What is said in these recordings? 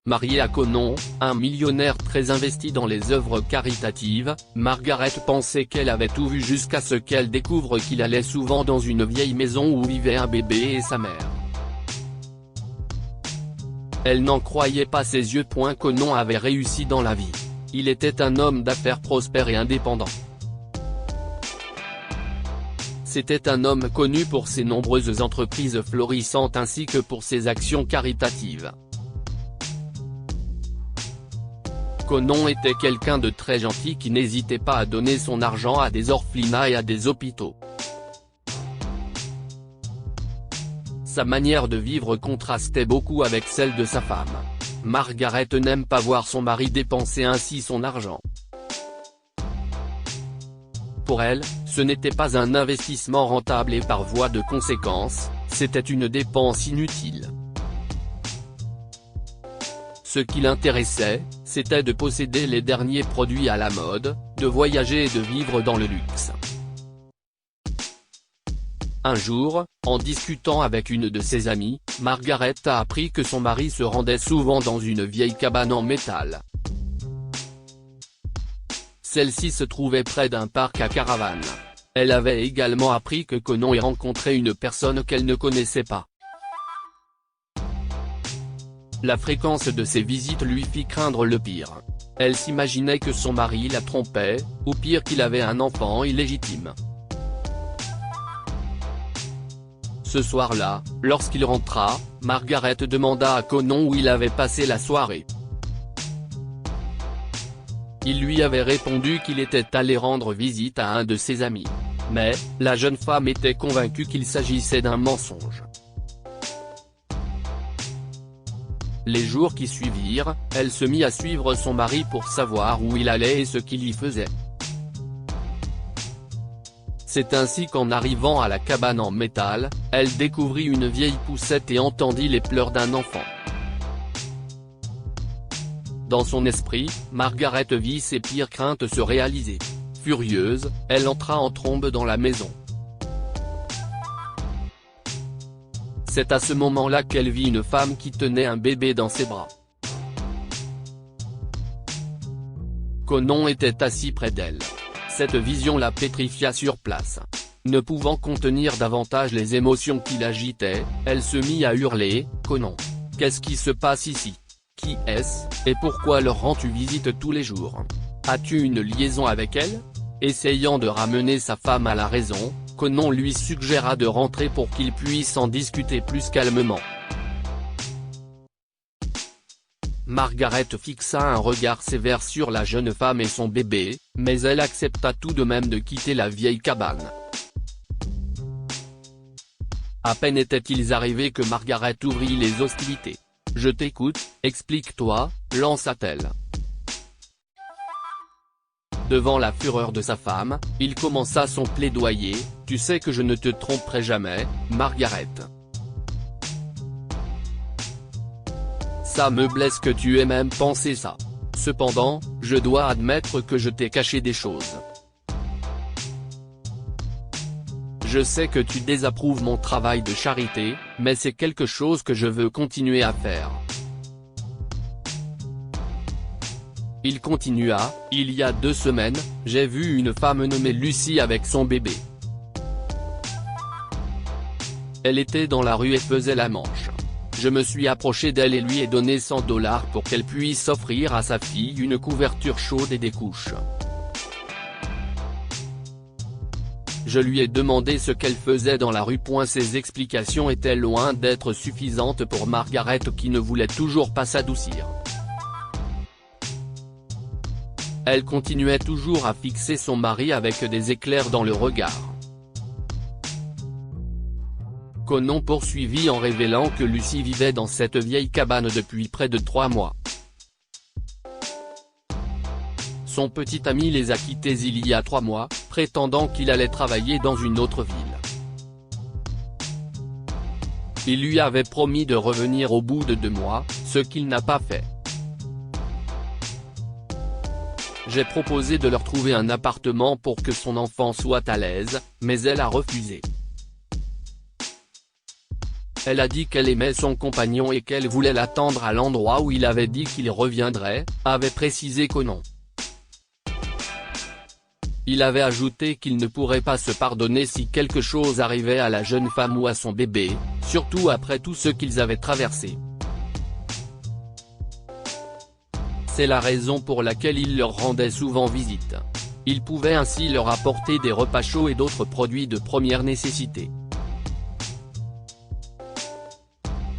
Mariée à Conon, un millionnaire très investi dans les œuvres caritatives, Margaret pensait qu'elle avait tout vu jusqu'à ce qu'elle découvre qu'il allait souvent dans une vieille maison où vivait un bébé et sa mère. Elle n'en croyait pas ses yeux. Conon avait réussi dans la vie. Il était un homme d'affaires prospère et indépendant. C'était un homme connu pour ses nombreuses entreprises florissantes ainsi que pour ses actions caritatives. Conon était quelqu'un de très gentil qui n'hésitait pas à donner son argent à des orphelinats et à des hôpitaux. Sa manière de vivre contrastait beaucoup avec celle de sa femme. Margaret n'aime pas voir son mari dépenser ainsi son argent. Pour elle, ce n'était pas un investissement rentable et par voie de conséquence, c'était une dépense inutile. Ce qui l'intéressait, c'était de posséder les derniers produits à la mode, de voyager et de vivre dans le luxe. Un jour, en discutant avec une de ses amies, Margaret a appris que son mari se rendait souvent dans une vieille cabane en métal. Celle-ci se trouvait près d'un parc à caravanes. Elle avait également appris que Conon y rencontrait une personne qu'elle ne connaissait pas. La fréquence de ces visites lui fit craindre le pire. Elle s'imaginait que son mari la trompait, ou pire qu'il avait un enfant illégitime. Ce soir-là, lorsqu'il rentra, Margaret demanda à Conon où il avait passé la soirée. Il lui avait répondu qu'il était allé rendre visite à un de ses amis. Mais, la jeune femme était convaincue qu'il s'agissait d'un mensonge. Les jours qui suivirent, elle se mit à suivre son mari pour savoir où il allait et ce qu'il y faisait. C'est ainsi qu'en arrivant à la cabane en métal, elle découvrit une vieille poussette et entendit les pleurs d'un enfant. Dans son esprit, Margaret vit ses pires craintes se réaliser. Furieuse, elle entra en trombe dans la maison. C'est à ce moment-là qu'elle vit une femme qui tenait un bébé dans ses bras. Conon était assis près d'elle. Cette vision la pétrifia sur place. Ne pouvant contenir davantage les émotions qui l'agitaient, elle se mit à hurler « Conon, qu'est-ce qui se passe ici? Qui est-ce, et pourquoi leur rends-tu visite tous les jours? As-tu une liaison avec elle ?» Essayant de ramener sa femme à la raison, Conon lui suggéra de rentrer pour qu'ils puissent en discuter plus calmement. Margaret fixa un regard sévère sur la jeune femme et son bébé, mais elle accepta tout de même de quitter la vieille cabane. À peine étaient-ils arrivés que Margaret ouvrit les hostilités. « Je t'écoute, explique-toi », lança-t-elle. Devant la fureur de sa femme, il commença son plaidoyer « Tu sais que je ne te tromperai jamais, Margaret. Ça me blesse que tu aies même pensé ça. Cependant, je dois admettre que je t'ai caché des choses. Je sais que tu désapprouves mon travail de charité, mais c'est quelque chose que je veux continuer à faire. » Il continua, « Il y a 2 semaines, j'ai vu une femme nommée Lucie avec son bébé. Elle était dans la rue et faisait la manche. Je me suis approché d'elle et lui ai donné $100 pour qu'elle puisse offrir à sa fille une couverture chaude et des couches. Je lui ai demandé ce qu'elle faisait dans la rue. Ses explications étaient loin d'être suffisantes pour Margaret qui ne voulait toujours pas s'adoucir. Elle continuait toujours à fixer son mari avec des éclairs dans le regard. Conon poursuivit en révélant que Lucie vivait dans cette vieille cabane depuis près de 3 mois. Son petit ami les a quittés il y a 3 mois, prétendant qu'il allait travailler dans une autre ville. Il lui avait promis de revenir au bout de 2 mois, ce qu'il n'a pas fait. J'ai proposé de leur trouver un appartement pour que son enfant soit à l'aise, mais elle a refusé. Elle a dit qu'elle aimait son compagnon et qu'elle voulait l'attendre à l'endroit où il avait dit qu'il reviendrait, avait précisé Conon. Il avait ajouté qu'il ne pourrait pas se pardonner si quelque chose arrivait à la jeune femme ou à son bébé, surtout après tout ce qu'ils avaient traversé. C'est la raison pour laquelle il leur rendait souvent visite. Il pouvait ainsi leur apporter des repas chauds et d'autres produits de première nécessité.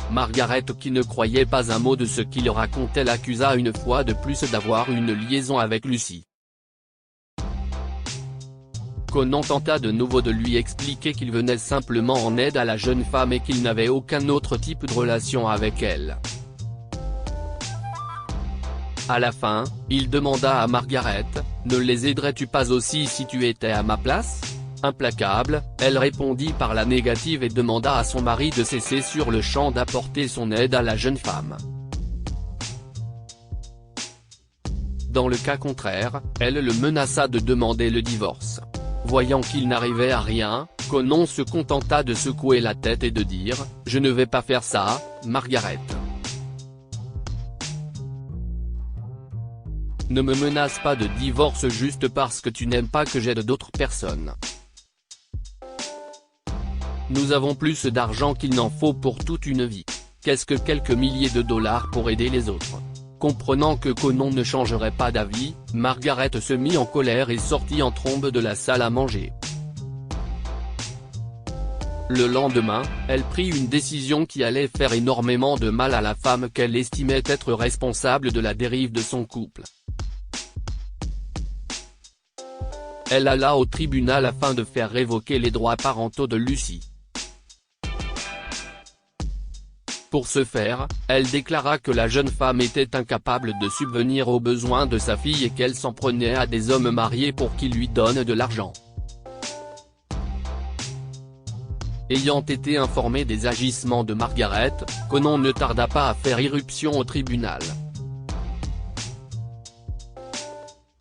Margaret, qui ne croyait pas un mot de ce qu'il racontait, l'accusa une fois de plus d'avoir une liaison avec Lucy. Conon tenta de nouveau de lui expliquer qu'il venait simplement en aide à la jeune femme et qu'il n'avait aucun autre type de relation avec elle. À la fin, il demanda à Margaret, « Ne les aiderais-tu pas aussi si tu étais à ma place ?» Implacable, elle répondit par la négative et demanda à son mari de cesser sur le champ d'apporter son aide à la jeune femme. Dans le cas contraire, elle le menaça de demander le divorce. Voyant qu'il n'arrivait à rien, Conon se contenta de secouer la tête et de dire « Je ne vais pas faire ça, Margaret. Ne me menace pas de divorce juste parce que tu n'aimes pas que j'aide d'autres personnes. Nous avons plus d'argent qu'il n'en faut pour toute une vie. Qu'est-ce que quelques milliers de dollars pour aider les autres ?» Comprenant que Conon ne changerait pas d'avis, Margaret se mit en colère et sortit en trombe de la salle à manger. Le lendemain, elle prit une décision qui allait faire énormément de mal à la femme qu'elle estimait être responsable de la dérive de son couple. Elle alla au tribunal afin de faire révoquer les droits parentaux de Lucy. Pour ce faire, elle déclara que la jeune femme était incapable de subvenir aux besoins de sa fille et qu'elle s'en prenait à des hommes mariés pour qu'ils lui donnent de l'argent. Ayant été informé des agissements de Margaret, Conon ne tarda pas à faire irruption au tribunal.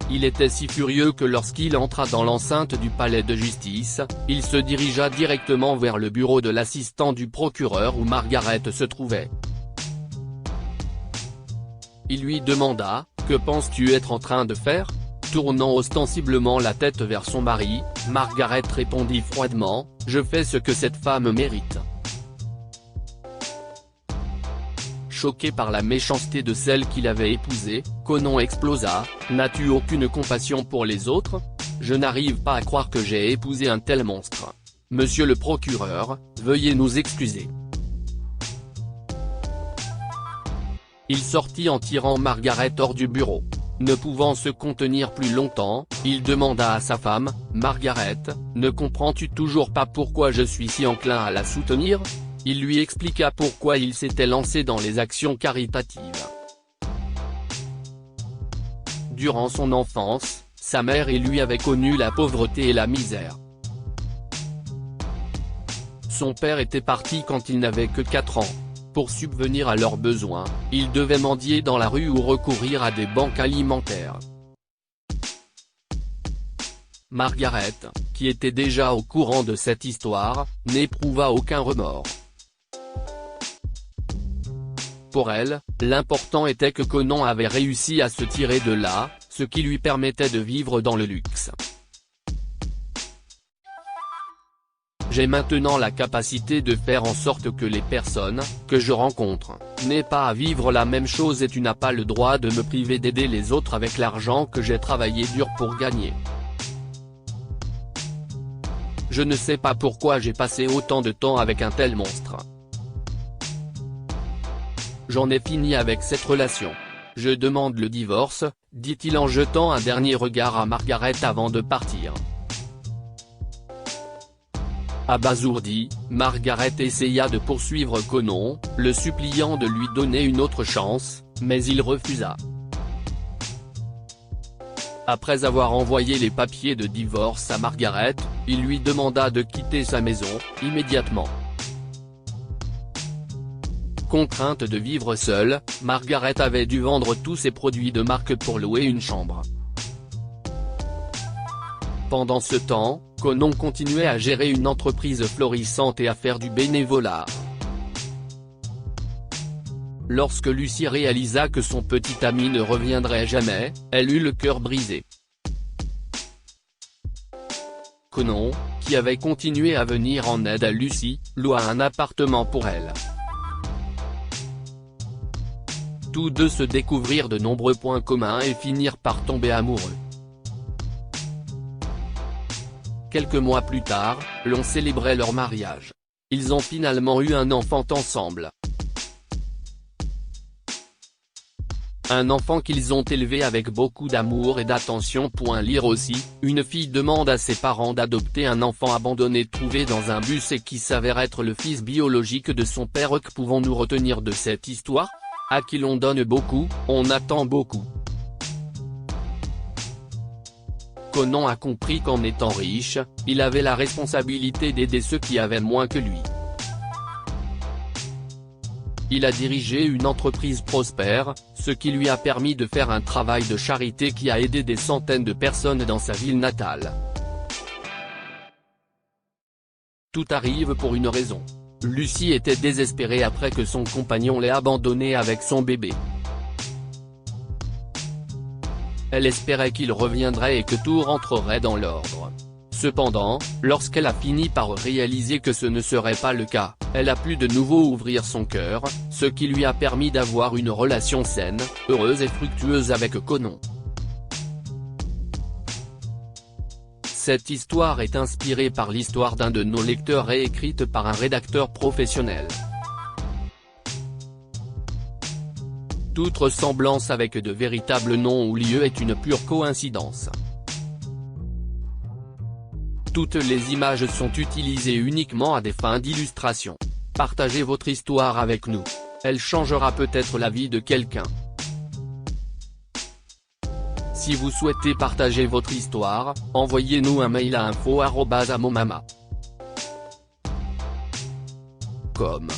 Il était si furieux que lorsqu'il entra dans l'enceinte du palais de justice, il se dirigea directement vers le bureau de l'assistant du procureur où Margaret se trouvait. Il lui demanda « Que penses-tu être en train de faire ?» Tournant ostensiblement la tête vers son mari, Margaret répondit froidement « Je fais ce que cette femme mérite. » Choqué par la méchanceté de celle qu'il avait épousée, Conon explosa « N'as-tu aucune compassion pour les autres ? Je n'arrive pas à croire que j'ai épousé un tel monstre. Monsieur le procureur, veuillez nous excuser. » Il sortit en tirant Margaret hors du bureau. Ne pouvant se contenir plus longtemps, il demanda à sa femme, « Margaret, ne comprends-tu toujours pas pourquoi je suis si enclin à la soutenir ?» Il lui expliqua pourquoi il s'était lancé dans les actions caritatives. Durant son enfance, sa mère et lui avaient connu la pauvreté et la misère. Son père était parti quand il n'avait que 4 ans. Pour subvenir à leurs besoins, il devait mendier dans la rue ou recourir à des banques alimentaires. Margaret, qui était déjà au courant de cette histoire, n'éprouva aucun remords. Pour elle, l'important était que Conon avait réussi à se tirer de là, ce qui lui permettait de vivre dans le luxe. J'ai maintenant la capacité de faire en sorte que les personnes, que je rencontre, n'aient pas à vivre la même chose et tu n'as pas le droit de me priver d'aider les autres avec l'argent que j'ai travaillé dur pour gagner. Je ne sais pas pourquoi j'ai passé autant de temps avec un tel monstre. J'en ai fini avec cette relation. Je demande le divorce, dit-il en jetant un dernier regard à Margaret avant de partir. Abasourdie, Margaret essaya de poursuivre Conon, le suppliant de lui donner une autre chance, mais il refusa. Après avoir envoyé les papiers de divorce à Margaret, il lui demanda de quitter sa maison, immédiatement. Contrainte de vivre seule, Margaret avait dû vendre tous ses produits de marque pour louer une chambre. Pendant ce temps, Conon continuait à gérer une entreprise florissante et à faire du bénévolat. Lorsque Lucie réalisa que son petit ami ne reviendrait jamais, elle eut le cœur brisé. Conon, qui avait continué à venir en aide à Lucie, loua un appartement pour elle. Tous deux se découvrirent de nombreux points communs et finirent par tomber amoureux. Quelques mois plus tard, l'on célébrait leur mariage. Ils ont finalement eu un enfant ensemble. Un enfant qu'ils ont élevé avec beaucoup d'amour et d'attention. Lire aussi, une fille demande à ses parents d'adopter un enfant abandonné trouvé dans un bus et qui s'avère être le fils biologique de son père. Que pouvons-nous retenir de cette histoire? À qui l'on donne beaucoup, on attend beaucoup. Conon a compris qu'en étant riche, il avait la responsabilité d'aider ceux qui avaient moins que lui. Il a dirigé une entreprise prospère, ce qui lui a permis de faire un travail de charité qui a aidé des centaines de personnes dans sa ville natale. Tout arrive pour une raison. Lucie était désespérée après que son compagnon l'ait abandonnée avec son bébé. Elle espérait qu'il reviendrait et que tout rentrerait dans l'ordre. Cependant, lorsqu'elle a fini par réaliser que ce ne serait pas le cas, elle a pu de nouveau ouvrir son cœur, ce qui lui a permis d'avoir une relation saine, heureuse et fructueuse avec Conon. Cette histoire est inspirée par l'histoire d'un de nos lecteurs et écrite par un rédacteur professionnel. Toute ressemblance avec de véritables noms ou lieux est une pure coïncidence. Toutes les images sont utilisées uniquement à des fins d'illustration. Partagez votre histoire avec nous. Elle changera peut-être la vie de quelqu'un. Si vous souhaitez partager votre histoire, envoyez-nous un mail à info@amomama.com.